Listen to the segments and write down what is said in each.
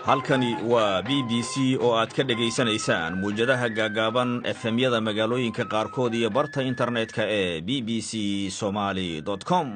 halkani waa BBC oo aad ka dhegaysanaysaan muujadaha gaagaaban efemyada magaalooyinka qaarkood iyo barta internetka ee bbcsomali.com.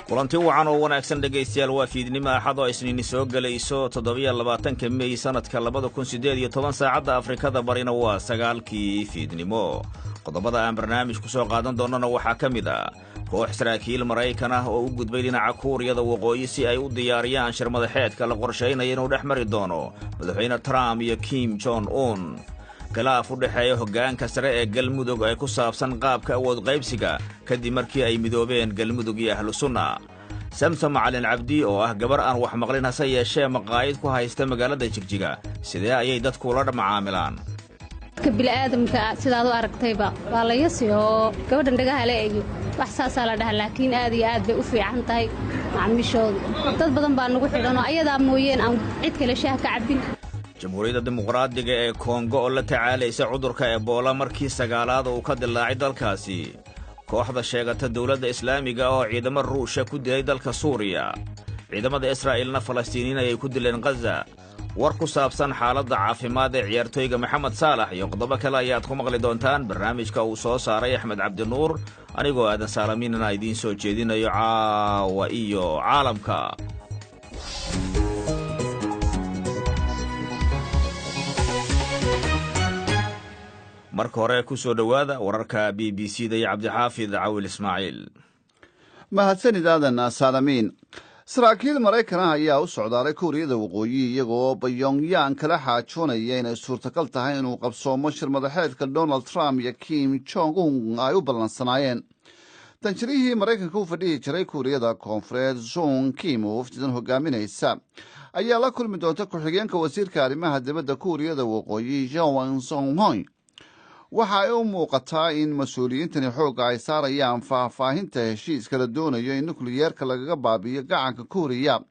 kulanti wacan oo wanaagsan dhegaystayaal, waa fiidnimo axad oo isniini soo gelayso 27 May sanadka 2018 saacadda Afrikada barina waa 9kii fiidnimo. qodobada aan barnaamij ku soo qaadan doonana waxaa ka mid ah koox saraakiil Maraykan ah oo u gudbay dhinaca Kuuriyada Waqooyi si ay u diyaariyaan shir madaxeedka la qorsheynaya inuu dhex mari doono madaxweyne Trump iyo Kim Jong-un. khilaaf u dhexeeya hoggaanka sare ee Galmudug ay ku saabsan qaabka awood qaybsiga kadib markii ay midoobeen Galmudug iyo Ahlu Sunna. Samsom Macalin Cabdi oo ah gabar aan wax maqlin hase yeeshee maqaayad ku haysta magaalada Jigjiga, sidee ayay dadku la macaamilaan? bini'aadamka sidaad u aragtayba waa la yasiyo gabadhan dhagaha la eeyo wax saasa la dhahaa, laakiin aad iyo aad bay u fiican tahay macaamiishooda. dad badan baa nagu xidhan oo ayadaa mooyeen aan cid kale shaah ka cabin. Jamhuuriyadda Dimuqraadiga ee Kongo oo la tacaalaysa cudurka Ebola markii 9aad uu ka dilaacay dalkaasi. kooxda sheegata dawladda Islaamiga oo ciidamo Ruushka ku dilay dalka Suuriya. ciidamada Israa'iilna Falastiiniin ay ku dileen Gaza. war ku saabsan xaaladda caafimaad ee ciyaartoyga Maxamed Saalax iyo qodobo kale ayaad ku maqli doontaan barnaamijka uu soo saaray Axmed Cabdinuur, anigoo aadan Saalaminna idiin soo jeedinayo caawa iyo caalamka. marka hore ku soo dhawaada wararka BBC-da iyo Cabdixaafid Cawil Ismaaciil. mahadsanid aadan Saalamin. saraakiil Maraykan ah ayaa u socdaalay Kuuriyada Waqooyi iyagoo Pyongyang kala xaajoonaya inay suurtagal tahay inuu qabsoomo shir madaxeedka Donald Trump iyo Kim Jong-un ay u ballansanaayeen. danjirihii Maraykanka u fadhihi jiray Kuuriyada Koonfureed Sung Kim oo wafdidan hogaaminaysa ayaa la kulmi doonta ku-xigeenka wasiirka arrimaha dibadda Kuuriyada Waqooyi Jong Song-hoy. waxa ay u muuqataa in mas-uuliyiintani xoogga ay saarayaan faahfaahinta heshiiska la doonayo in nukliyeerka lagaga baabi'iyo gacanka Kuuriya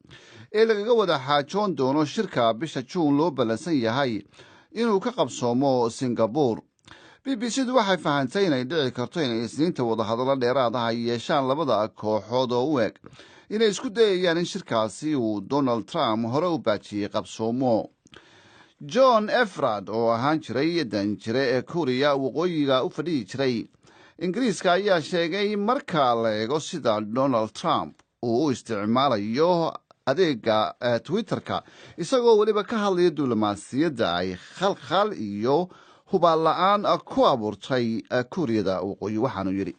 ee lagaga wada xaajoon doono shirka bisha Juun loo ballansan yahay inuu ka qabsoomo Singapore. BBC-du waxay fahantay inay dhici karto inay isniinta wadahadallo dheeraad ah ay yeeshaan labada kooxood oo u eg inay isku dayayaan in shirkaasi uu Donald Trump hore u baajiyey qabsoomo. John Efrad oo ahaan jiray danjire ee Kuuriya Waqooyiga u fadhihi jiray Ingiriiska ayaa sheegay marka la eego sida Donald Trump uu u isticmaalayo adeega Twitterka isagoo weliba ka hadlaya diblomaasiyadda ay khalkhal iyo hubaal la'aan ku abuurtay Kuuriyada Waqooyi. waxaanu yidhi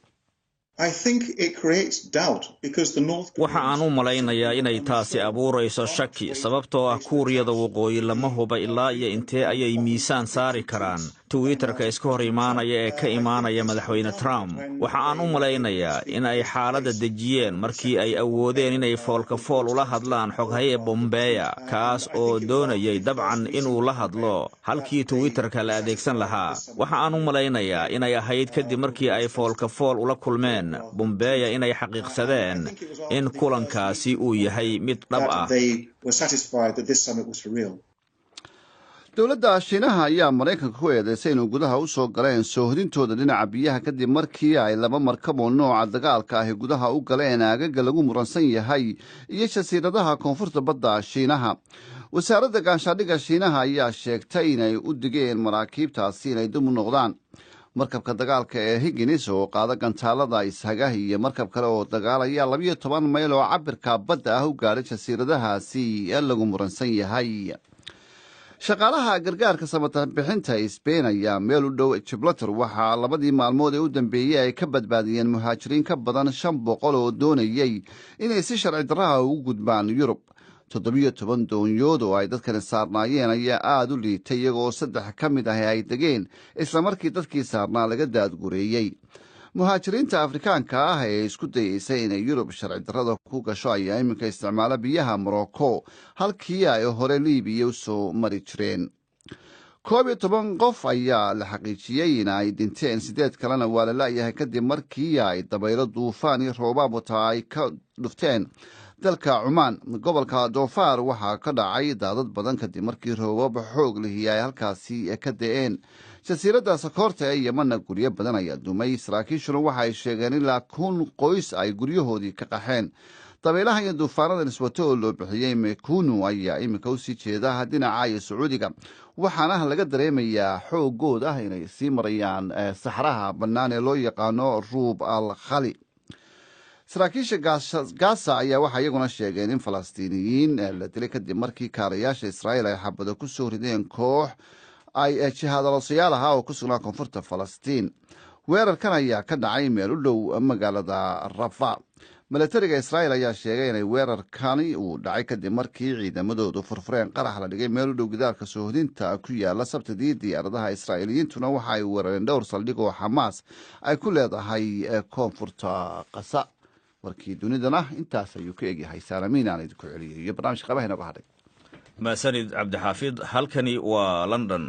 waxa aan u malaynayaa inay taasi abuurayso shaki sababtoo ah Kuuriyada Waqooyi lama huba ilaa iyo intee ayay miisaan saari karaan Twitterka iska hor imaanaya ee ka imaanaya madaxweyne Trump. waxa aan u malaynayaa in ay xaaladda dejiyeen markii ay awoodeen inay foolka-fool ula hadlaan xoghaye Bombeya kaas oo doonayay dabcan inuu la hadlo halkii Twitterka la adeegsan lahaa. waxa aan u malaynayaa inay ahayd kadib markii ay foolka-fool ula kulmeen Bombeya inay xaqiiqsadeen in kulankaasi uu yahay mid dhab ah. dowladda Shiinaha ayaa Maraykanka ku eedeysay inuu gudaha u soo galeen soohodintooda dhinaca biyaha kadib markii ay 2 markab oo nooca dagaalka ah gudaha u galeen aagaga lagu muransan yahay iyo jasiiradaha koonfurta badda Shiinaha. wasaaradda gaashaandhigga Shiinaha ayaa sheegtay inay u digeen maraakiibtaasi inay dib u noqdaan. markabka dagaalka ee Higgins oo qaada gantaalada ishaga iyo markab kale oo dagaalaya 12 mayl oo cabirka badda ah u gaaray jasiiradahaasi ee lagu muransan yahay. shaqaalaha gargaarka samata bixinta Spain ayaa meel u dhow Gibraltar waxaa 2 maalmood ee u dambeeyay ay ka badbaadiyeen muhaajiriin ka badan 500 oo doonayay inay si sharci darro ugu gudbaan Yurub. 17 doonyood oo ay dadkani saarnaayeen ayaa aad u liitay iyagoo 3 ka mid ah ay degeen isla markii dadkii saarnaa laga daadgureeyey. muhaajiriinta Afrikaanka ah ee isku dayeysay inay Yurub sharci darrada ku gasho ayaa iminka isticmaala biyaha Morocco halkii ay hore Liibiya u soo mari jireen. 11 qof ayaa la xaqiijiyey in ay dhinteen, 8 kalena waa la la'yahay kadib markii ay dabaylo duufaan iyo roobaab wata ay ka dhufteen dalka cumaan gobolka doofaar waxaa ka dhacay daadad badan kadib markii roobab xoog lihi ay halkaasi ka da'een jasiiradda sakoorta ee yemanna guryo badan ayaa dumay saraakiishuna waxa ay sheegeen ilaa 1,000 qoys ay guryahoodii ka qaxeen dabeelaha iyo duufaanada niswato oo loo bixiyey mekunu ayaa iminka usii jeeda dhinaca iyo sacuudiga waxaana laga dareemayaa xoogood ah inay sii marayaan saxraha bannaan ee loo yaqaano ruub al khali saraakiisha gaza ayaa waxaa iyaguna sheegeen in falastiiniyiin la dilay kadib markii kaarayaasha israa'iil ay xabado ku soo rideen koox ay jihaadalosayaal ahaa oo ku sugnaa koonfurta falastiin weerarkan ayaa ka dhacay meel u dhow magaalada rafa milatariga israa'iil ayaa sheegay inay weerarkani uu dhacay kadib markii ciidamadoodu furfureen qarax la dhigay meel u dhow gidaarka soohodinta ku yaala sabtidii diyaaradaha israa'iiliyiintuna waxa ay weerareen dhowr saldhig oo xamaas ay ku leedahay koonfurta qasa warkii dunidana intaas ayuu ka egyahay saalamiin aan idinku celiyay iyo barnaamijka qabaha inooga hadhay maasanid cabdixaafid halkani waa london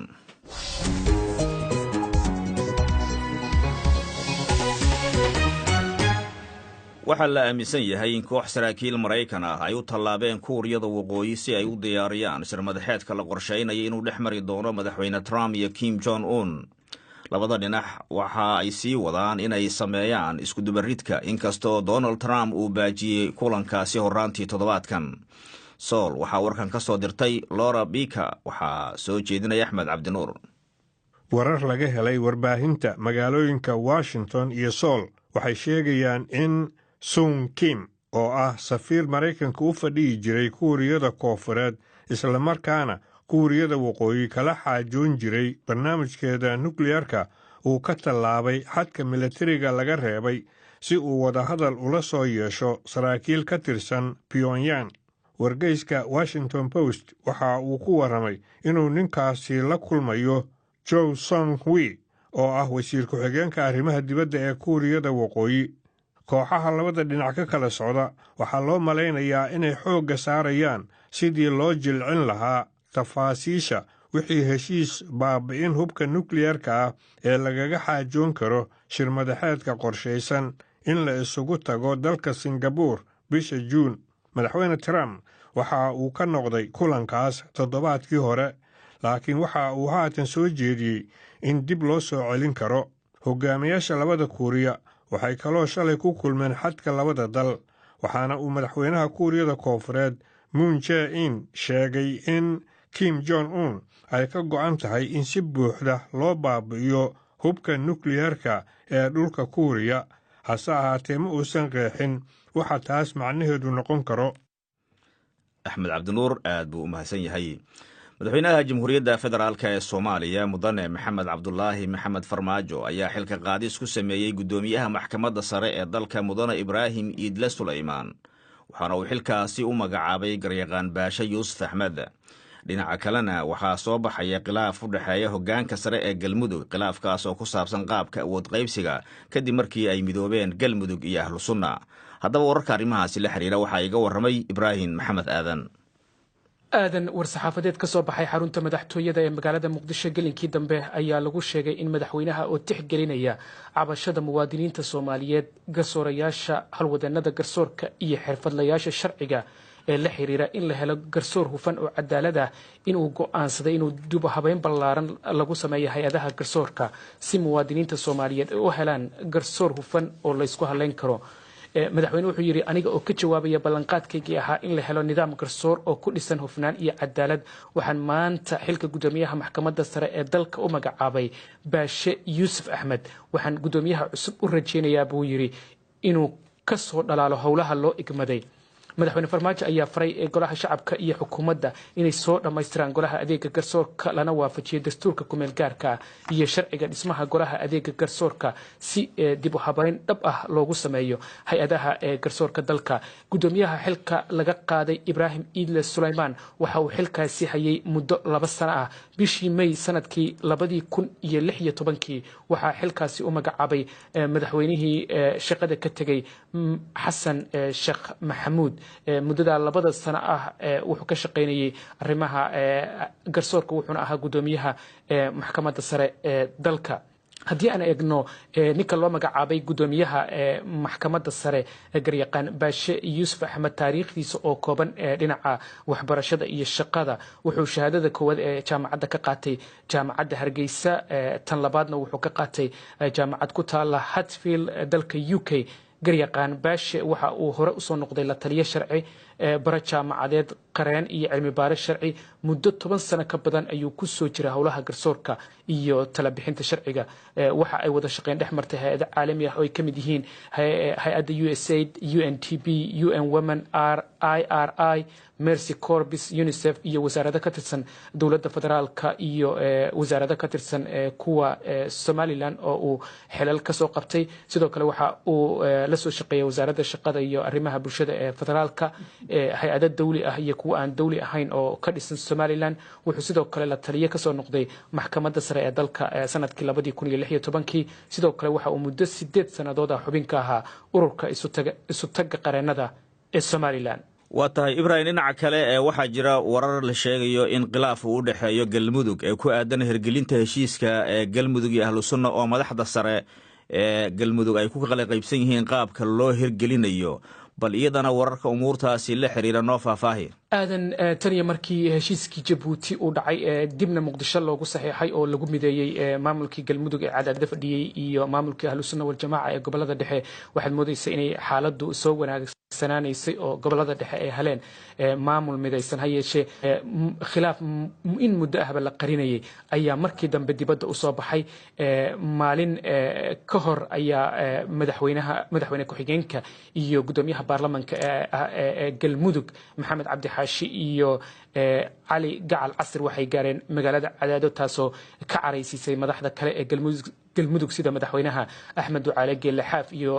waxaa la aaminsan yahay in koox saraakiil maraykan ah ay u tallaabeen kuuriyada waqooyi si ay u diyaariyaan shirmadaxeedka la qorshaynaya inuu dhex mari doono madaxweyne trump iyo kim jong un labada dhinac waxa ay sii wadaan inay sameeyaan iskudubaridka inkastoo donald trump uu baajiyey kulankaasi horaantii toddobaadkan sool waxaa warkan ka soo dirtay lora bika waxaa soo jeedinaya axmed cabdinuur warar laga helay warbaahinta magaalooyinka washington iyo sool waxay sheegayaan in sung kim oo ah safiir maraykanka u fadhiyi jiray kuuriyada koofureed islamarkaana kuuriyada waqooyi kala xaajoon jiray barnaamijkeeda nukliyarka uu ka tallaabay xadka milatariga laga reebay si uu wadahadal ula soo yeesho saraakiil ka tirsan pyongyang wargeyska washington post waxa uu ku warramay inuu ninkaasi la kulmayo joe song wi oo ah wasiir ku-xigeenka arrimaha dibadda ee kuuriyada waqooyi kooxaha labada dhinac ka kala socda waxaa loo malaynayaa inay xoogga saarayaan sidii loo jilcin lahaa tafaasiisha wixii heshiis baabi'in hubka nukliyarka ah ee lagaga xaajoon karo shirmadaxeedka qorshaysan in la isugu tago dalka singabuur bisha juun madaxweyne trump waxa uu ka noqday kulankaas toddobaadkii hore laakiin waxa uu haatan soo jeediyey in dib loo soo celin karo hogaamiyaasha labada kuuriya waxay kaloo shalay ku kulmeen xadka labada dal waxaana uu madaxweynaha kuuriyada koonfureed moon jae-in sheegay in kim jong un ay ka go'an tahay in si buuxda loo baabi'iyo hubka nukliyarka ee dhulka kuuriya hase ahaatee ma uusan qeexin waxa taas macnaheedu noqon karo axmed cabdinuur aad buu u mahadsan yahay madaxweynaha jamhuuriyadda federaalk ee soomaaliya mudane maxamed cabdulaahi maxamed farmaajo ayaa xilka qaadis ku sameeyey guddoomiyaha maxkamadda sare ee dalka mudane ibraahim iidle sulaymaan waxaana uu xilkaasi u magacaabay garyaqaan baashe yuusuf axmed dhinaca kalena waxaa soo baxaya khilaaf u dhexeeya hoggaanka sare ee galmudug khilaafkaas oo ku saabsan qaabka awood qaybsiga kadib markii ay midoobeen galmudug iyo ahlu sunna haddaba wararka arrimahaasi la xiriira waxaa iga warramay ibraahim maxamed aadan war-saxaafadeed ka soo baxay xarunta madaxtooyada ee magaalada muqdisho gelinkii dambe ayaa lagu sheegay in madaxweynaha oo tixgelinaya cabashada muwaadiniinta soomaaliyeed garsoorayaasha halwadeennada garsoorka iyo xirfadlayaasha sharciga ee la xiriira in la helo garsoor hufan oo cadaalad ah inuu go'aansaday inuu dib u habeyn ballaaran lagu sameeyo hay-adaha garsoorka si muwaadiniinta soomaaliyeed ay u helaan garsoor hufan oo laysku halayn karo madaxweyne wuxuu yidhi aniga oo ka jawaabaya ballanqaadkaygii ahaa in la helo nidaam garsoor oo ku dhisan hufnaan iyo cadaalad waxaan maanta xilka guddoomiyaha maxkamadda sare ee dalka u magacaabay baashe yuusuf axmed waxaan guddoomiyaha cusub u rajaynayaa buu yidhi inuu ka soo dhalaalo howlaha loo igmaday madaxweyne farmaajo ayaa faray ee golaha shacabka iyo xukuumadda inay soo dhammaystiraan golaha adeega garsoorka lana waafajiyo dastuurka kumeel gaarka iyo sharciga dhismaha golaha adeega garsoorka si dib u habeyn dhab ah loogu sameeyo hay-adaha ee garsoorka dalka guddoomiyaha xilka laga qaaday ibraahim iidle sulaymaan waxa uu xilkaasi hayay muddo 2 sano ah bishii may sanadkii 2016 waxaa xilkaasi u magacaabay madaxweynihii shaqada ka tegay xasan sheekh maxamuud muddada 2 sano ah wuxuu ka shaqaynayay arrimaha garsoorka wuxuuna ahaa guddoomiyaha maxkamadda sare ee dalka haddii aan eegno ninka loo magacaabay gudoomiyaha maxkamadda sare garyaqaan baashe yuusuf axmed taariikhdiisa oo kooban dhinaca waxbarashada iyo shaqada wuxuu shahaadada koowaad ee jaamacadda ka qaatay jaamacadda hargeysa tan labaadna wuxuu ka qaatay jaamacad ku taala Hatfield dalka UK garyaqaan baashe waxa uu hore usoo noqday la taliye sharci bara jaamacadeed qareen iyo cilmi baaris sharci muddo 10 sano ka badan ayuu ku soo jiray howlaha garsoorka iyo tala bixinta sharciga waxa ay wada shaqeyn dhex martay hay'ado caalami ah oo ay ka mid yihiin hay'adda USAID UNTB UN Women IRI Mercy Corps UNICEF iyo wasaaradda ka tirsan dawladda federaalka iyo wasaaradda ka tirsan kuwa Somaliland oo uu xilal ka soo qabtay sidoo kale waxa uu la soo shaqeeyay wasaaradda shaqada iyo arrimaha bulshada ee federaalka hay'ado dawli ah iyo kuwa aan dawli ahayn oo ka dhisan Somaliland wuxuu sidoo kale la taliye ka soo noqday maxkamadda sare ee dalka sanadkii 2016 sidoo kale waxa uu muddo 8 sanadood ah xubin ka ahaa ururka isu tagga qareenada ee Somaliland. waa tahay Ibrahim dhinaca kale waxaa jira warar la sheegayo in khilaaf uu u dhaxeeyo Galmudug ee ku aadan hirgelinta heshiiska Galmudug iyo ahlu sunna oo madaxda sare ee Galmudug ay ku kala qaybsan yihiin qaabka loo hirgelinayo bal iyadana wararka umuurtaasi la xiriira noo faahfaahin aadan taniya markii heshiiskii Jabuuti uu dhacay dibna Muqdisho loogu saxiixay oo lagu mideeyay maamulkii Galmudug ee cadaadda fadhiyay iyo maamulkii ahlu sunna wal jamaa ee gobolada dhexe waxaad moodaysaa inay xaaladdu soo wanaagsanaanaysay oo gobolada dhexe ay heleen maamul midaysan ha yeeshee khilaaf in muddo ahba la qarinayay ayaa markii dambe dibadda u soo baxay maalin ka hor ayaa madaxweyne ku-xigeenka iyo gudoomiyaha baarlamaanka ee Galmudug Maxamed Cabdi Xaashi iyo cali gacal casir waxay gaareen magaalada Cadaado taasoo ka caraysisay madaxda kale ee Galmudug sida madaxweynaha Axmed Ducaale Geelle Xaaf iyo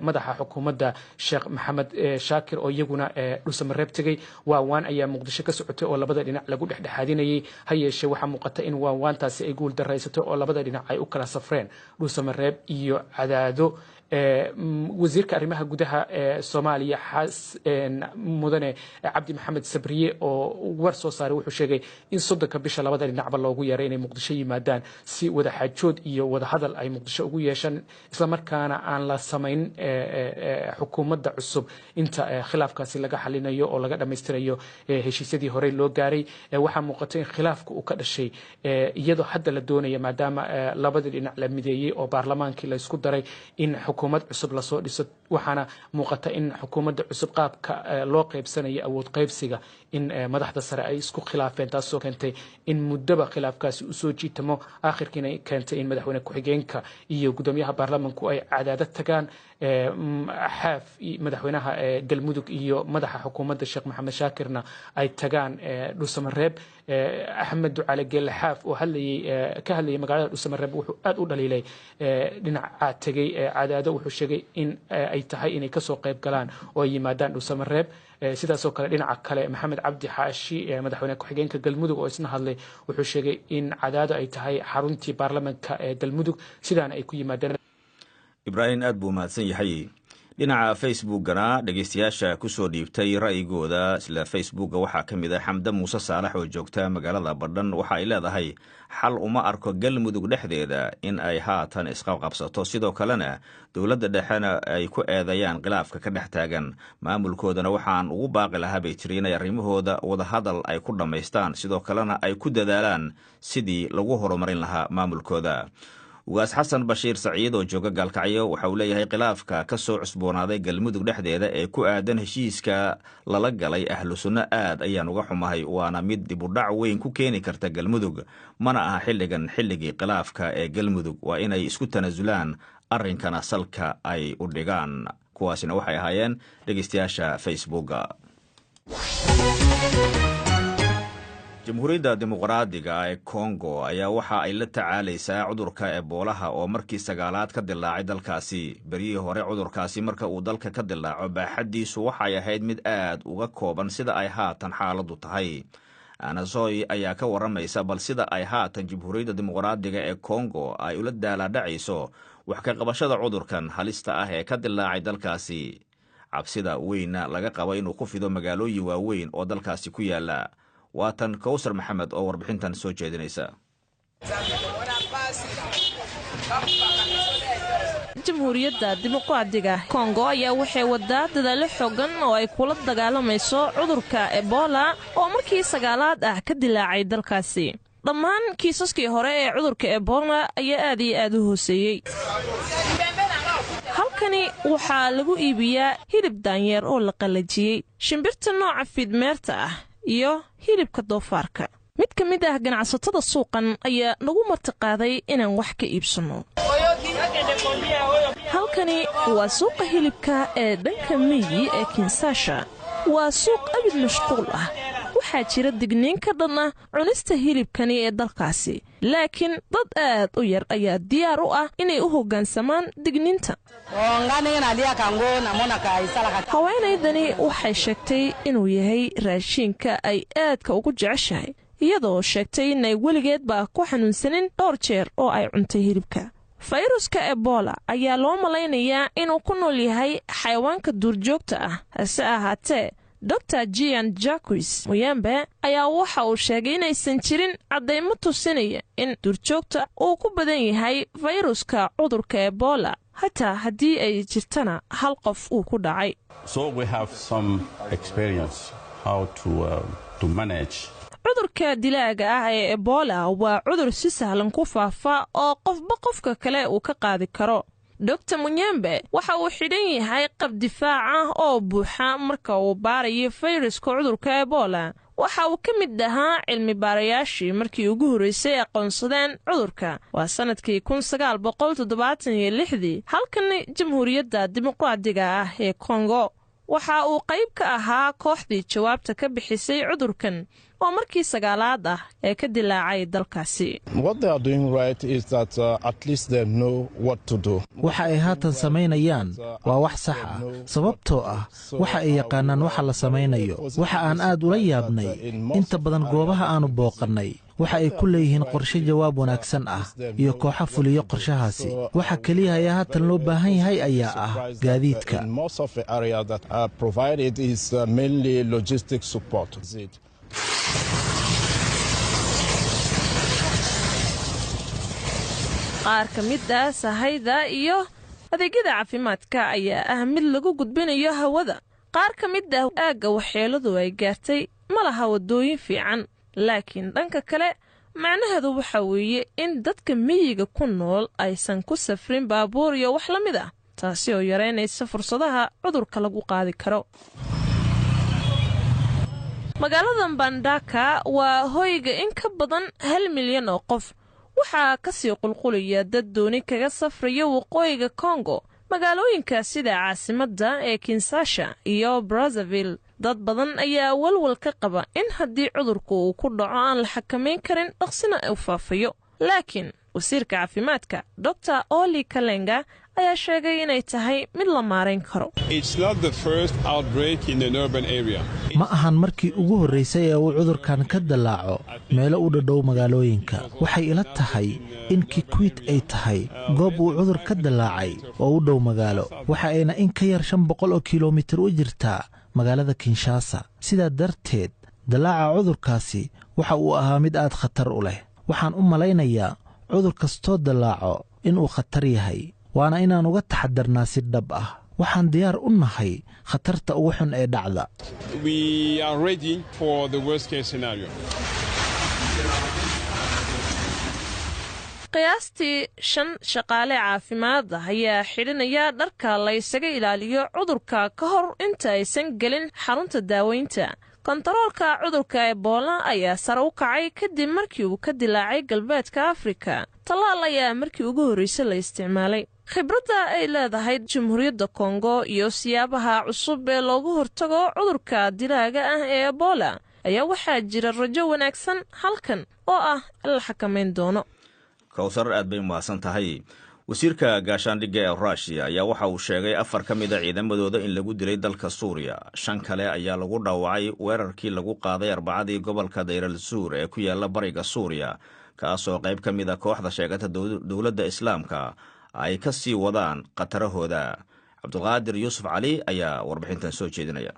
madaxa xukuumadda Sheekh Maxamed Shaakir oo iyaguna dhusamareeb tagay waan ayaa Muqdisho ka socotay oo labada dhinac lagu dhexdhexaadinayay ha yeeshee waxa muuqata in waantaasi ay guul dareysato oo labada dhinac ay u kala safreen dhusamareeb iyo Cadaado wasiirka arrimaha gudaha ee Soomaaliya mudane Cabdi Maxamed Sabriye oo war soo saaray wuxuu sheegay in 3 bisha labada dhinacba loogu yeeray inay Muqdisho yimaadaan si wada xaajood iyo wada hadal ay Muqdisho ugu yeeshaan isla markaana aan la sameyn xukuumadda cusub inta khilaafkaasi laga xalinayo oo laga dhameystirayo heshiisyadii hore loo gaaray waxa muuqata in khilaafku uu ka dhashay iyadoo hadda la doonayo maadaama labada dhinac la mideeyay oo baarlamaankii la isku daray in xukuumad cusub la soo dhiso waxaana muuqata in xukuumadda cusub qaabka loo qaybsanayo awood qaybsiga in madaxda sare ay isku khilaafeen taasoo keentay in muddaba khilaafkaasi u soo jiitamo aakhirkiina keentay in madaxweyne ku-xigeenka iyo gudoomiyaha baarlamaanku ay Cadaadad tagaan Xaaf madaxweynaha Galmudug iyo madaxa xukuumadda Sheekh Maxamed Shaakirna ay tagaan dhusamareeb Axmed Ducaale Geelle Xaaf oo ka hadlayay magaalada dhusamareeb wuxuu aad u dhaliilay dhinaca tagay Cadaado wuxuu sheegay in ay tahay inay ka soo qayb galaan oo ay yimaadaan dhusamareeb sidaasoo kale dhinaca kale Maxamed Cabdi Xaashi madaxweyne ku-xigeenka Galmudug oo isna hadlay wuxuu sheegay in Cadaado ay tahay xaruntii baarlamaanka ee Galmudug sidaana ay ku yimaadeen Ibrahim aad buu mahadsan yahay dhinaca Facebookana dhageystayaasha ku soo dhiibtay ra'yigooda isla Facebooka waxaa ka mid ah Xamda Muuse Saalax oo joogta magaalada Badhan waxa ay leedahay xal uma arko Galmudug dhexdeeda in ay haatan isqabqabsato sidoo kalena dawladda dhexena ay ku eedayaan khilaafka ka dhex taagan maamulkoodana waxaan ugu baaqi lahaa bay tiri inay arrimahooda wada hadal ay ku dhamaystaan sidoo kalena ay ku dadaalaan sidii lagu horumarin lahaa maamulkooda ugaas xasan bashiir saciid oo jooga gaalkacyo waxa uu leeyahay khilaafka ka soo cusboonaaday Galmudug dhexdeeda ee ku aadan heshiiska lala galay ahlu sunna aad ayaan uga xumahay waana mid dib u dhac weyn ku keeni karta Galmudug mana aha xilligii khilaafka ee Galmudug waa inay isku tanaasulaan arrinkana salka ay u dhigaan kuwaasina waxay ahaayeen dhageystayaasha Facebooka Jamhuuriyadda Dimuqraadiga ee Congo ayaa waxa ay la tacaalaysaa cudurka Ebola oo markii 9aad ka dilaacay dalkaasi berigii hore cudurkaasi marka uu dalka ka dilaaco baaxadiisu waxay ahayd mid aad uga kooban sida ay haatan xaaladdu tahay Anasoy ayaa ka waramaysa bal sida ay haatan Jamhuuriyadda Dimuqraadiga ee Congo ay ula daaladhacayso wax ka qabashada cudurkan halista ah ee ka dilaacay dalkaasi cabsida weyna laga qabo inuu ku fido magaalooyin waaweyn oo dalkaasi ku yaala waatan Kawsar Maxamed oo warbixintan soo jeedinaysa jamhuuriyadda dimuqraadiga kongo ayaa waxay wadaa dadaalo xoogan oo ay kula dagaalamayso cudurka ebola oo markii 9aad ah ka dilaacay dalkaasi. dhammaan kiisaskii hore ee cudurka ebola ayaa aad iyo aad u hooseeyey. halkani waxaa lagu iibiyaa hilib daanyeer oo la qalajiyey, shimbirta nooca fiidmeerta ah iyo hilibka doofaarka. mid ka mid ah ganacsatada suuqan ayaa nagu martiqaaday inaan wax ka iibsano. halkani waa suuqa hilibka ee dhanka miyi ee Kinshasa. waa suuq abid mashquul ah. waxaa jira digniin ka dhan ah cunista hilibkani ee dalkaasi, laakiin dad aad u yar ayaa diyaar u ah inay u hoggaansamaan digniinta. haweenaydani waxay sheegtay inuu yahay raashinka ay aadka ugu jeceshahay, iyadoo sheegtay inay weligeedba ku xanuunsanin dhowr jeer oo ay cuntay hilibka. fayruska ebola ayaa loo malaynayaa inuu ku nool yahay xayawaanka duurjoogta ah. hase ahaatee Dr. Jean Jacques Muyembe ayaa waxa uu sheegay inaysan jirin caddaymo tusinaya in duurjoogta uu ku badan yahay fayruska cudurka ebola, hataa haddii ay jirtana hal qof uu ku dhacay. So we have some experience how to manage. cudurka dilaaga ah ee ebola waa cudur si sahlan ku faafa oo qofba qofka kale uu ka qaadi karo. Dr. Munyembe waxa uu xidhan yahay qab difaac ah oo buuxa marka uu baarayo fayruska cudurka ebola. waxa uu ka mid ahaa cilmi baarayaashii markii ugu horeysay aqoonsadeen cudurka. waa sanadkii 1976 halkan jamhuuriyadda dimuqraadiga ah ee Kongo. waxa uu qayb ka ahaa kooxdii jawaabta ka bixisay cudurkan oo markii 9aad ah ee ka dilaacay dalkaasi. waxa ay haatan samaynayaan waa wax sax ah, sababtoo ah waxa ay yaqaanaan waxa la samaynayo. waxa aan aad ula yaabnay inta badan goobaha aanu booqannay waxa ay ku leeyihiin qorshe jawaab wanaagsan ah iyo kooxo fuliyo qorshahaasi. waxa keliya ee haatan loo baahan yahay ayaa ah gaadiidka. qaar ka mid ah sahayda iyo adeegyada caafimaadka ayaa ah mid lagu gudbinayo hawada. qaar ka mid ah aagga waxyeeladu ay gaartay ma laha wadooyin fiican, laakiin dhanka kale macnaheedu waxa weeye in dadka miyiga ku nool aysan ku safrin baabuur iyo wax la mid ah, taasi oo yareynaysa fursadaha cudurka lagu qaadi karo. magaalada Mbandaka waa hoyga in ka badan 1 milyan oo qof. waxaa ka sii qulqulaya dad dooni kaga safraya waqooyiga Kongo, magaalooyinka sida caasimadda ee Kinshasa iyo Brazzaville. dad badan ayaa walwal ka qaba in haddii cudurku uu ku dhaco aan la xakamayn karin dhaqsina uu faafayo. laakiin wasiirka caafimaadka Dr. Oli Kalenga ayaa sheegay inay tahay mid la maarayn karo. ma ahan markii ugu horreysay ee uu cudurkan ka dallaaco meelo u dhadhow magaalooyinka. waxay ila tahay in Kikwit ay tahay goob uu cudur ka dallaacay oo u dhow magaalo. waxa ayna in ka yar 500 oo kiiloomitir u jirtaa magaalada Kinshasa. sidaa darteed dallaaca cudurkaasi waxa uu ahaa mid aad khatar u leh. waxaan u malaynayaa cudur kastoo dallaaco inuu khatar yahay, waana inaan uga taxadarnaa si dhab ah. waxaan diyaar u nahay khatarta ugu xun ee dhacda. qiyaastii 5 shaqaale caafimaad ah ayaa xidhanaya dharka la isaga ilaaliyo cudurka ka hor inta aysan gelin xarunta daaweynta. kontaroolka cudurka ebola ayaa sare u kacay kadib markii uu ka dilaacay galbeedka Afrika. talaal ayaa markii ugu horeysay la isticmaalay. khibradda ay leedahay jamhuuriyadda Kongo iyo siyaabaha cusub ee loogu hortago cudurka dilaaga ah ee ebola ayaa waxaa jira rajo wanaagsan halkan oo ah in la xakamayn doono. kowsar aad bay mahadsan tahay. wasiirka gaashaandhigga ee Russia ayaa waxa uu sheegay 4 ka mid ah ciidamadooda in lagu dilay dalka Suuriya. 5 kale ayaa lagu dhaawacay weerarkii lagu qaaday Arbacadii gobolka Deir el-Zur ee ku yaala bariga Suuriya, kaasoo qayb ka mid ah kooxda sheegata dowladda Islaamka ay ka sii wadaan qatarahooda. Cabdulqaadir Yuusuf Cali ayaa warbixintan soo jeedinaya.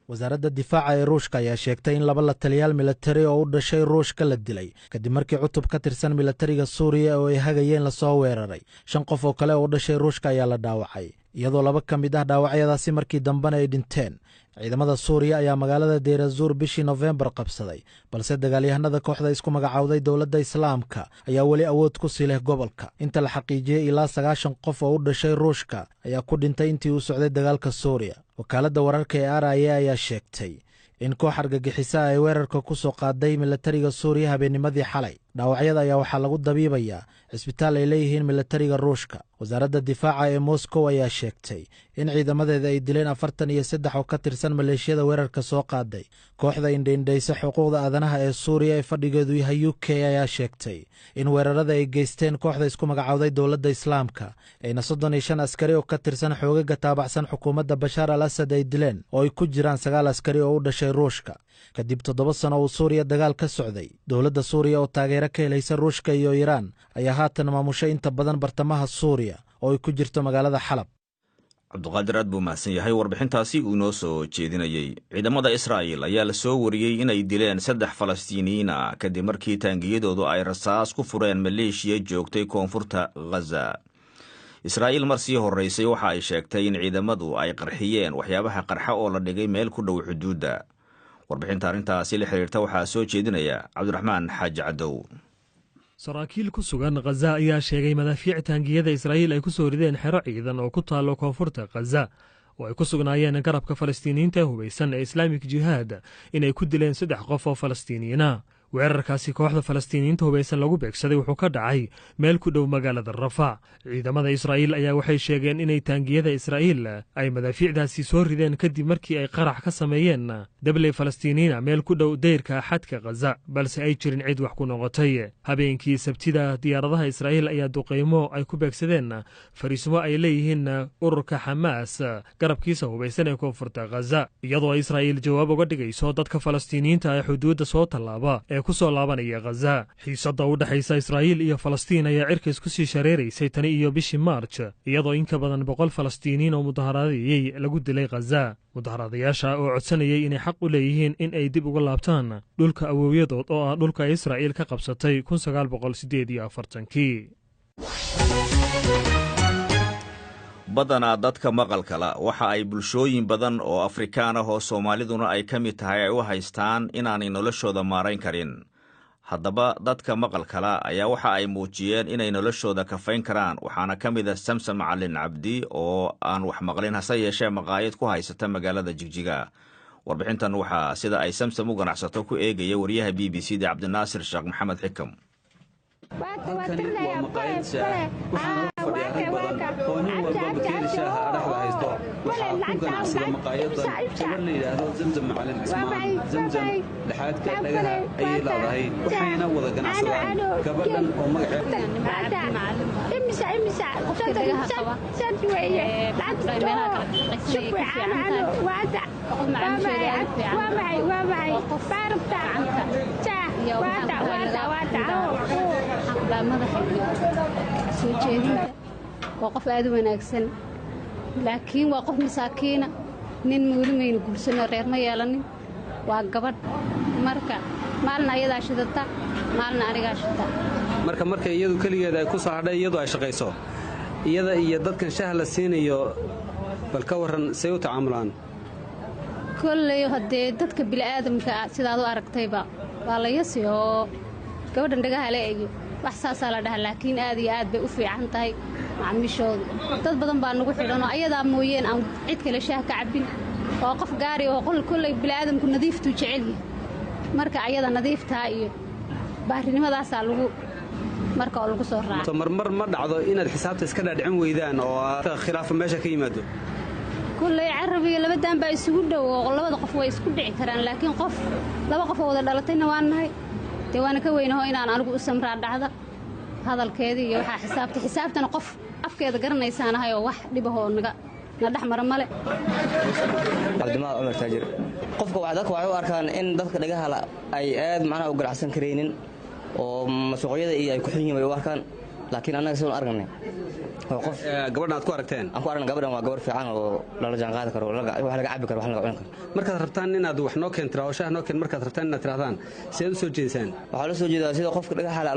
wasaaradda difaaca ee ruushka ayaa sheegtay in 2 la taliyaal militari oo u dhashay ruushka la dilay kadib markii cutub ka tirsan militariga suuriya oo ay hagayeen lasoo weeraray 5 qof oo kale oo u dhashay ruushka ayaa la dhaawacay iyadoo 2 ka mid ah dhaawacyadaasi markii dambena ay dhinteen ciidamada suuriya ayaa magaalada Deir ez-Zor bishii November qabsaday balse dagaalyahanada kooxda isku magacaawday dowladda islaamka ayaa weli awood ku sii leh gobolka inta la xaqiijiyay ilaa 9 qof oo u dhashay ruushka ayaa ku dhintay intii uu socday dagaalka suuriya wakaaladda wararka ee RIA ayaa sheegtay in koox argagixisa ay weerarka ku soo qaaday militariga suuriya habeennimadii xalay dhaawacyada ayaa waxaa lagu dabiibayaa cisbitaal ay leeyihiin militariga ruushka wasaaradda difaaca ee Moscow ayaa sheegtay in ciidamadeeda ay dileen 43 oo ka tirsan maleeshiyada weerarka soo qaaday kooxda indheindhaysa xuquuqda aadanaha ee suuriya ee fadhigeedu yahay UK ayaa sheegtay in weerarada ay geysteen kooxda isku magacaawday dowladda islaamka ayna 35 askari oo ka tirsan xoogaga taabacsan xukuumadda Bashar al-Assad ay dileen oo ay ku jiraan 9 askari oo u dhashay ruushka kadib 7 sano oo Suuriya dagaal ka socday dowladda Suuriya oo taageero ka helaysa Ruushka iyo Iiraan ayaa haatan maamushay inta badan bartamaha Suuriya oo ay ku jirto magaalada Xalab cabduqaadir aad buu mahadsan yahay warbixintaasi uu noo soo jeedinayay ciidamada Israa'iil ayaa la soo wariyay inay dileen 3 Falastiiniyiin kadib markii taangiyadoodu ay rasaas ku fureen maleeshiya joogtay koonfurta Gaza Israa'iil markii horeysay waxa ay sheegtay in ciidamadu ay qarxiyeen waxyaabaha qarxa oo la dhigay meel ku dhow xuduudda warbixinta arrintaasi la xiriirta waxaa soo jeedinaya Cabdiraxmaan Xaaji Cadow saraakiil ku sugan Gaza ayaa sheegay madaafiic taangiyada Israa'iil ay ku soo rideen xero ciidan oo ku taalo koonfurta Gaza oo ay ku sugnaayeen garabka Falastiiniyiinta hubeysan ee Islamic Jihad inay ku dileen 3 qof oo Falastiiniyiin ah weerarkaasi kooxda Falastiiniyiinta hubeysan lagu beegsaday wuxuu ka dhacay meel ku dhow magaalada Rafah ciidamada Israa'iil ayaa waxay sheegeen inay taangiyada Israa'iil ay madaafiicdaasi soo rideen kadib markii ay qarax ka sameeyeen dabley Falastiiniyiin meel ku dhow deyrka xadka Gaza balse ay jirin cid wax ku noqotay habeenkii Sabtida diyaaradaha Israa'iil ayaa duqeymo ay ku beegsadeen fariismo ay leeyihiin ururka Hamas garabkiisa hubeysan ee koonfurta Gaza iyadoo Israa'iil jawaab uga dhigayso dadka Falastiiniyiinta ay xuduudda soo tallaaba ku soo laabanaya Gaza xiisadda u dhaxaysa Israa'iil iyo Falastiin ayaa cirkays ku sii shareeraysay tani iyo bishii March iyadoo in ka badan 100 Falastiiniin oo mudaharaadayay lagu dilay Gaza mudaharaadayaasha oo codsanayay inay xaq u leeyihiin in ay dib uga laabtaan dhulka awoowayadood oo ah dhulka Israa'iil ka qabsatay 1948 badanaa dadka maqalka la waxa ay bulshooyin badan oo Afrikaan ah oo Soomaaliduna ay ka mid tahay ay u haystaan inaanay noloshooda maarayn karin haddaba dadka maqalka la ayaa waxa ay muujiyeen inay noloshooda kafayn karaan waxaana ka mid ah Samsam Macalin Cabdi oo aan wax maqlin hase yeeshee maqaayad ku haysata magaalada Jigjiga warbixintan waxaa sida ay Samsam u ganacsato ku eegaya wariyaha BBC Cabdinaasir Sheekh Maxamed Xikam halkani waa maqaayad shaah waxaana fadhiya rag badan oo nin walba bakeeri shaaha adhaxda haysto waxaa ku ganacsada maqaayadan gabar la yidhaahdo Zamzam Macalin Cismaan Zamzam dhaxaadka dhagaha ayay leedahay waxayna wada ganacsadaan gabadhan oo magaceeda soo jeedinta waa qof aad u wanaagsan laakiin waa qof masaakiina nin muurimayna guursano reer ma yeelanin waa gabadh marka maalin ayadaa shidata maalin anigaa shita marka iyadu keligeeda ay ku soo hadhay iyadu ay shaqayso iyada iyo dadkan shaah la siinayo bal ka waran say u tacaamulaan kolley haddee dadka bini'aadamka sidaad u aragtayba waa la yasi oo gabadhan dhagaha le iyo wax saasaa la dhahaa laakiin aad iyo aad bay u fiican tahay macaamiishooda dad badan baa nagu xidhan oo ayadaa mooyeen aan cid kale shaah ka cabbin oo qof gaari oo kolley bini'aadamku nadiiftuu jecel yahay marka ayada nadiiftaa iyo baarinimadaasaa marka oo lagu soo raaco marmar ma dhacdo inaad xisaabta iska dhaadhicin weydaan oo khilaafa meesha ka yimaado kulley carabiga labadaan baa isugu dhow oo labada qof way isku dhici karaan laakiin laba qof oo wada dhalatayna waan nahay dee waana ka weynaho inaan anigu u samraa dhacda hadalkeedii iyo waxaa xisaabtana qof afkeeda garanaysaanahay oo wax dhibahoo na dhex mara male cabdimaad cumar taajir qofka dadka waxay u arkaan in dadka dhagahala ay aad macnaha u ganacsan karaynin oo masuuqyada iyo ay ku xun yihiin way u arkaan laakiin anaga soo aragnay oo qof gabadhan aad ku aragteen aan ku aragnay gabadhan waa gabar fiican oo la jaan qaadi karo wax laga cabi karo wax laga cuni karo markaad rabtaan inaad wax noo keento oo shaah noo keen markaad rabtaan inaad tirahdaan sidee u soo jeedisaan waxa la soo jeedaa sida qofka dhagaxa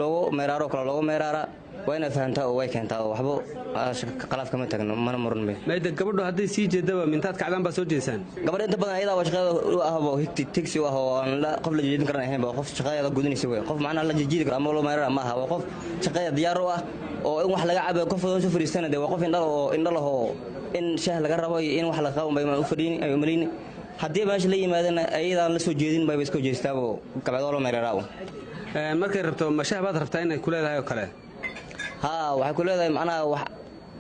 loogu meeraaro kala loogu meeraara waa inaad fahantaa oo way keentaa oo waxba qalaaf kama tagno mana muran mayda gabadhu hadday sii jeedaba mintaad kacdaan baa soo jeedisaan gabadha inta badan ayadaa waa shaqada u ahbo tigsi u ah oo aan qof la jeedin karan ahayn qof shaqadeeda gudinaysa wey qof macnaha la jeedi karo ama loo meeraara ma aha waa qof shaqada diyaar u ah oo in wax laga cabo qof soo fariistana de waa qof indhalo oo in shaah laga rabo iyo in wax la qabo bay ma u fadhiin ay u maleeyeen haddii meesha la yimaadana ayadaan la soo jeedin bay iska jeestaabo gabadho loo meeraara markay rabto ma shaah baad rabtaa inay ku leedahay oo kale waxay ku leedahay macnaha wax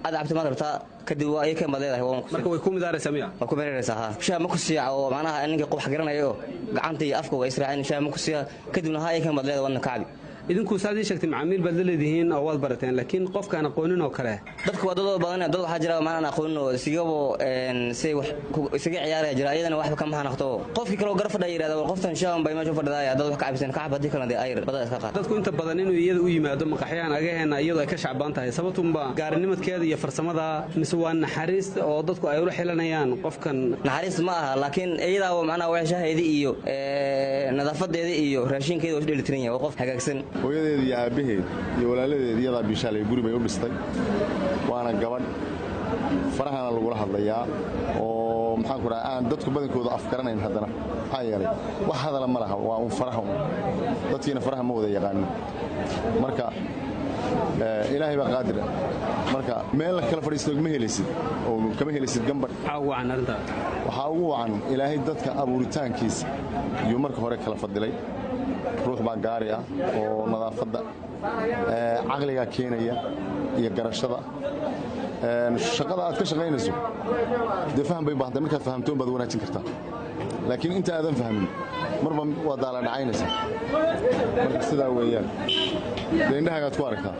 aad cabti ma rabtaa kadib waa ay ka madeedahay marka way ku midaaraysaa miya waa ku midaaraysaa shaah ma ku siiya oo macnaha ninka qof garanayo gacanta iyo afka way israacin shaah ma ku siiya kadibna ay ka madeedahay wana kacbi idinku saadii sheegtay macaamiil baad la leedihiin oo waad barateen laakiin qofkaan aqoonin oo kale dadku waa dad badan dad waxa jira maana aqoonin oo sigabo say wax isaga ciyaaraya jira ayadana waxba kama hanaqto qofkii kale oo gar fadhiya yiraahdo qoftan shaam bay meesha fadhiyaa dad wax ka cabsan ka cabadi kala ayr bada iska qaad dadku inta badan inuu iyada u yimaado maqaxyaan agaheena iyadoo ay ka shacbaan tahay sababtunba gaarinimadkeeda iyo farsamada mise waa naxariis oo dadku ay u xilanayaan qofkan naxariis ma aha laakiin iyada waa macnaha wax shahaadi iyo nadaafadeeda iyo raashinkeeda oo dheelitiran yahay qof hagaagsan hooyadeed iyo aabaheed iyo walaaladeed iyadaa bishaal ay guri bay u dhistay waana gabadh farahana lagula hadlayaa oo maxaan ku dhahaa aan dadku badankooda afkaranayn haddana maxaa yeelay wax hadala ma laha waa un faraha un dadkiina faraha ma wada yaqaanin marka ilaahay baa qaadir marka meel la kala fadhiisto ma helaysid oo kama helaysid gambar waxaa ugu wacan ilaahay dadka abuuritaankiisa iyo marka hore kala fadilay ruux baa gaari ah oo nadaafadda caqligaa keenaya iyo garashada shaqada aad ka shaqaynayso dee faham bay baahantay markaad fahamtoon baad wanaajin kartaa laakiin inta aadan fahmin marba waa daala dhacaynaysaa marka sidaa weeyaan dee indhahagaad ku aragtaa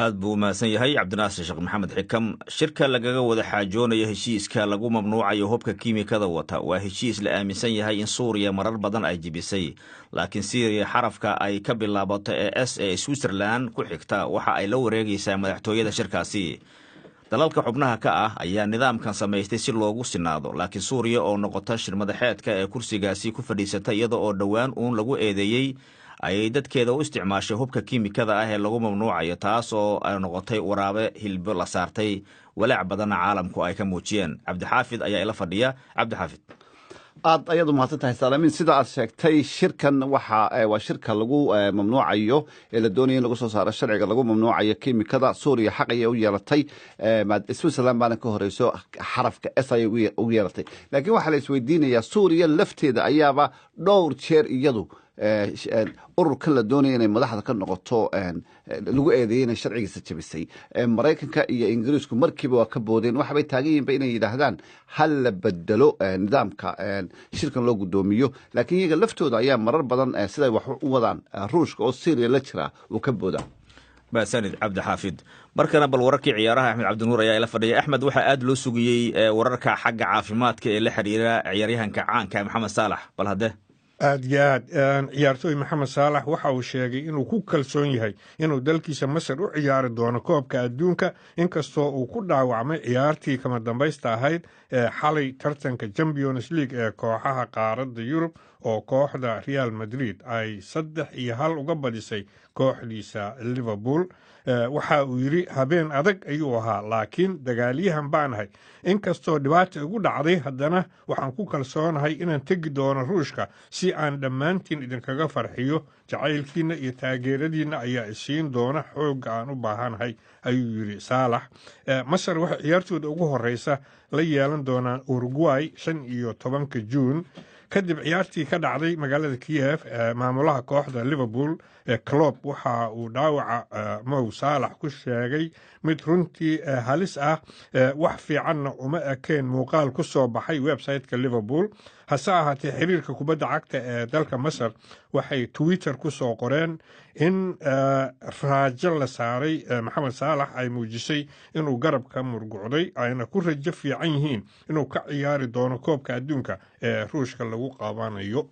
aad buu u mahadsan yahay cabdinaasir sheekh maxamed xikam shirka lagaga wada xaajoonayo heshiiska lagu mamnuucayo hubka kiimikada wata waa heshiis la aaminsan yahay in suuriya marar badan ay jibisay laakiin syriya xarafka ay ka bilaabato ee switzerland ku xigta waxa ay la wareegaysaa madaxtooyada shirkaasi dalalka xubnaha ka ah ayaa nidaamkan samaystay si loogu sinaado laakiin suuriya oo noqota shirmadaxeedka ee kursigaasi ku fadhiisata iyada oo dhowaan uun lagu eedeeyey ayay dadkeeda u isticmaashay hubka kiimikada ah ee lagu mamnuucayo taas oo ay noqotay waraabe hilbo la saartay walaac badanna caalamku ay ka muujiyeen cabdixaafid ayaa ila fadhiya cabdixaafid aad ayaad u mahadsan tahay saalaamiin sida aad sheegtay shirkan waa shirka lagu mamnuucayo ee la doonaya in lagu soo saaro sharciga lagu mamnuucayo kiimikada suuriya xaq ayay u yeelatay switzerland baana ka horeyso xarafka s ayay u yeelatay laakiin waxaa la isweydiinayaa suuriya lafteeda ayaaba dhowr jeer iyadu ururkan la doonaya inay madaxda ka noqoto lagu eedeeyey inay sharcigiisa jabisay maraykanka iyo ingiriisku markiiba waa ka boodeen waxbay taagan yihiinba inay yidhaahdaan hal la bedelo nidaamka shirkan loo guddoomiyo laakiin iyaga laftooda ayaa marar badan siday wax u wadaan ruushka oo syriya la jira uu ka boodaa maasanid cabdixaafid markana bal wararkii ciyaaraha axmed cabdinuur ayaa ila fadhiya axmed waxaa aad loo sugiyey wararka xagga caafimaadka ee la xiriira ciyaaryahanka caanka maxamed saalax bal haddee aad iyo aad ciyaartooy maxamed saalax waxa uu sheegay inuu ku kalsoon yahay inuu dalkiisa masar u ciyaari doono koobka adduunka inkastoo uu ku dhaawacmay ciyaartii kama dambaysta ahayd ee xalay tartanka champions league ee kooxaha qaaradda yurub oo kooxda real madrid ay 3-1 uga badisay kooxdiisa liverpool waxa uu yidhi habeen adag ayuu ahaa laakiin dagaalyahan baanahay inkastoo dhibaata igu dhacday haddana waxaan ku kalsoonahay inaan tegi doono ruushka si aan dhammaantiin idinkaga farxiyo jacaylkiinna iyo taageeradiinna ayaa isiin doona xoogga aan u baahanahay ayuu yidhi saalax masar waxay ciyaartooda ugu horeysa la yeelan doonaan uruguay 15 juun kadib ciyaartii ka dhacday magaalada kiev maamulaha kooxda liverpool clob waxa uu dhaawaca mow saalax ku sheegay mid runtii halis ah wax fiicanna uma ekeen muuqaal ku soo baxay website-ka liverpool hase ahaatee xiriirka kubadda cagta ee dalka masar waxay twitter ku soo qoreen in raajo la saaray maxamed saalax ay muujisay inuu garabka murgucday ayna ku rajo fiican yihiin inuu ka ciyaari doono koobka adduunka ee ruushka lagu qabanayo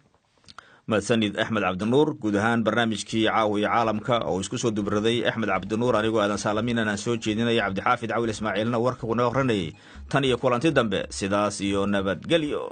mahadsanid axmed cabdinuur. guud ahaan barnaamijkii caawiya caalamka oo isku soo dubraday axmed cabdinuur, anigoo aadan saalamin aan soo jeedinaya, cabdixaafid cawil ismaaciilna warka kuna aqrinayay. Tan iyo kulanti dambe, sidaas iyo nabadgelyo.